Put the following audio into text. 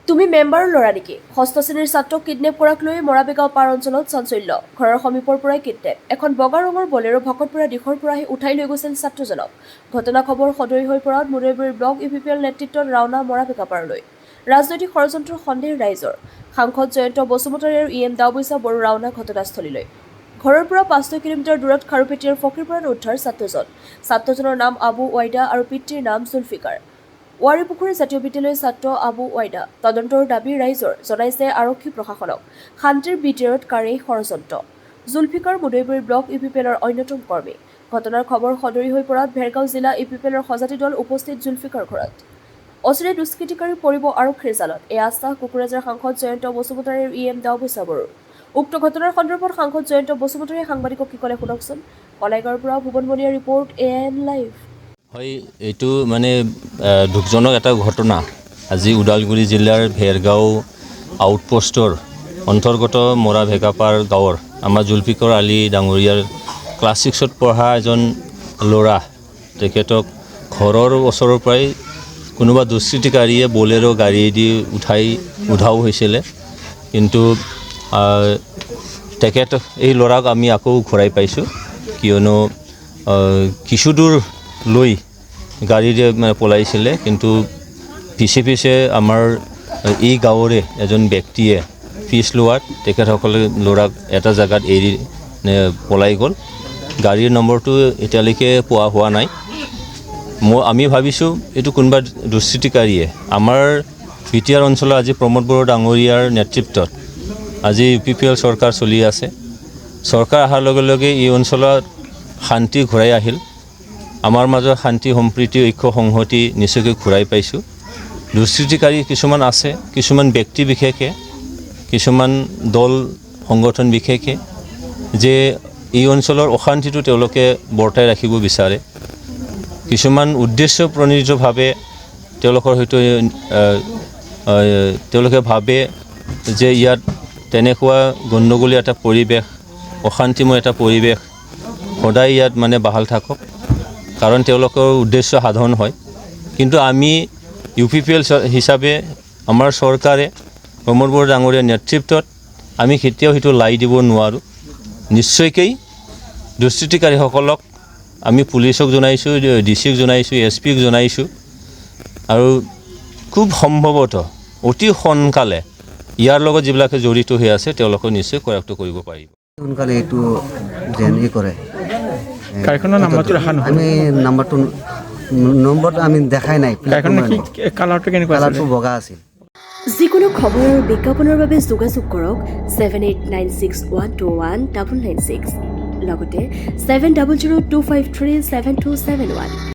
তুমি মেম্বাৰৰ ল'ৰা নেকি? ষষ্ঠ শ্ৰেণীৰ ছাত্ৰক কিডনেপ কৰাক লৈ মৰাবেগাঁও পাৰ অঞ্চলত চাঞ্চল্য। ঘৰৰ সমীপৰ পৰাই কিডনেপ। এখন বগা ৰঙৰ বলেৰো ভকতপুৰা দিশৰ পৰা আহি উঠাই লৈ গৈছিল ছাত্ৰজনক। ঘটনা খবৰ সদৰি হৈ পৰাত মুদৈগুৰি ব্লক UPPL নেতৃত্বত ৰাওনা মৰাবেগা পাৰলৈ। ৰাজনৈতিক ষড়যন্ত্ৰৰ সন্দেহ ৰাইজৰ। সাংসদ জয়ন্ত বসুমতাৰী আৰু EM দাওবৈচা বড়ো ৰাওনা ঘটনাস্থলীলৈ। ঘৰৰ পৰা 5 কিলোমিটাৰ দূৰত খাৰুপেটীয়াৰ ফকীৰপাৰাত উদ্ধাৰ ছাত্ৰজন। ছাত্ৰজনৰ নাম আবু ৱাইদা আৰু পিতৃৰ নাম জুলফিকাৰ। ৱাৰীপুখুৰী জাতীয় বিদ্যালয়ৰ ছাত্ৰ আবু ৱাইদা। তদন্তৰ দাবী ৰাইজৰ, জনাইছে আৰক্ষী প্ৰশাসনক। শান্তিৰ বিতেৰত কাৰেই ষড়যন্ত্ৰ। জুলফিকাৰ মুদৈগুৰি ব্লক UPPLৰ অন্যতম কৰ্মী। ঘটনাৰ খবৰ সদৰি হৈ পৰাত ভেৰগাঁও জিলা UPPLৰ সজাতি দল উপস্থিত জুলফিকাৰ ঘৰত। অচিৰে দুষ্কৃতিকাৰী পৰিব আৰক্ষীৰ জালত, এই আশ্বাস কোকৰাঝাৰ সাংসদ জয়ন্ত বসুমতাৰী আৰু EM দাওবৈচা বড়োৰ। উক্ত ঘটনাৰ সন্দৰ্ভত সাংসদ জয়ন্ত বসুমতাৰীয়ে সাংবাদিকক কি ক'লে শুনকচোন। কলাইগাঁৱৰ পৰা ভুৱনমণিয়াৰ ৰিপৰ্ট AN লাইভ। হয়, এইটো মানে দুখজনক এটা ঘটনা। আজি ওদালগুৰি জিলাৰ ভেৰগাঁও আউটপোষ্টৰ অন্তৰ্গত মৰাভেগাপাৰ গাঁৱৰ আমাৰ জুলফিকাৰ আলী ডাঙৰীয়াৰ ক্লাছ 6ত পঢ়া এজন ল'ৰা, তেখেতক ঘৰৰ ওচৰৰ পৰাই কোনোবা দুষ্কৃতিকাৰীয়ে বলেৰো গাড়ীয়েদি উধাও হৈছিলে। কিন্তু এই ল'ৰাক আমি আকৌ ঘূৰাই পাইছোঁ, কিয়নো কিছু দূৰ লৈ গাড়ীৰে পলাইছিলে। কিন্তু পিছে আমাৰ এই গাঁৱৰে এজন ব্যক্তিয়ে পিছ লোৱাত তেখেতসকলে ল'ৰাক এটা জেগাত এৰি পলাই গ'ল। গাড়ীৰ নম্বৰটো এতিয়ালৈকে পোৱা হোৱা নাই। আমি ভাবিছোঁ এইটো কোনোবা দুষ্কৃতিকাৰীয়ে আমাৰ বিটিয়াৰ অঞ্চলত আজি প্ৰমোদ বড়ো ডাঙৰীয়াৰ নেতৃত্বত আজি UPPL চৰকাৰ চলি আছে। চৰকাৰ অহাৰ লগে লগে এই অঞ্চলত শান্তি ঘূৰাই আহিল। আমাৰ মাজত শান্তি সম্প্ৰীতি ঐক্য সংহতি নিশ্চয়কৈ ঘূৰাই পাইছোঁ। দুষ্কৃতিকাৰী কিছুমান আছে, কিছুমান ব্যক্তি বিশেষে, কিছুমান দল সংগঠন বিশেষে, যে এই অঞ্চলৰ অশান্তিটো তেওঁলোকে বৰ্তাই ৰাখিব বিচাৰে। কিছুমান উদ্দেশ্য প্ৰণোদিতভাৱে তেওঁলোকৰ হয়তো তেওঁলোকে ভাবে যে ইয়াত তেনেকুৱা গণ্ডগোলীয়া এটা পৰিৱেশ, অশান্তিময় এটা পৰিৱেশ সদায় ইয়াত মানে বাহাল থাকক, কাৰণ তেওঁলোকৰ উদ্দেশ্য সাধন হয়। কিন্তু আমি UPPL হিচাপে আমাৰ চৰকাৰে প্ৰমোদ বড়ো ডাঙৰীয়াৰ নেতৃত্বত আমি কেতিয়াও সেইটো লাই দিব নোৱাৰোঁ। নিশ্চয়কৈ দুষ্কৃতিকাৰীসকলক আমি পুলিচক জনাইছোঁ, DCক জনাইছোঁ, SPক জনাইছোঁ, আৰু খুব সম্ভৱতঃ অতি সোনকালে ইয়াৰ লগত যিবিলাকে জড়িত হৈ আছে তেওঁলোকক নিশ্চয় কৰায়ত্ব কৰিব পাৰিব। সোনকালে এইটো যেন কৰে গাড়ীখনৰ নাম্বাৰটো দেখা নহয়, আমি নম্বৰটো আমি দেখাই নাই। কালাৰটো কেনেকুৱা? কালাৰটো বগা আছিল। যিকোনো খবৰ আৰু বিজ্ঞাপনৰ বাবে যোগাযোগ কৰক 7896121996 লগতে 7002537271।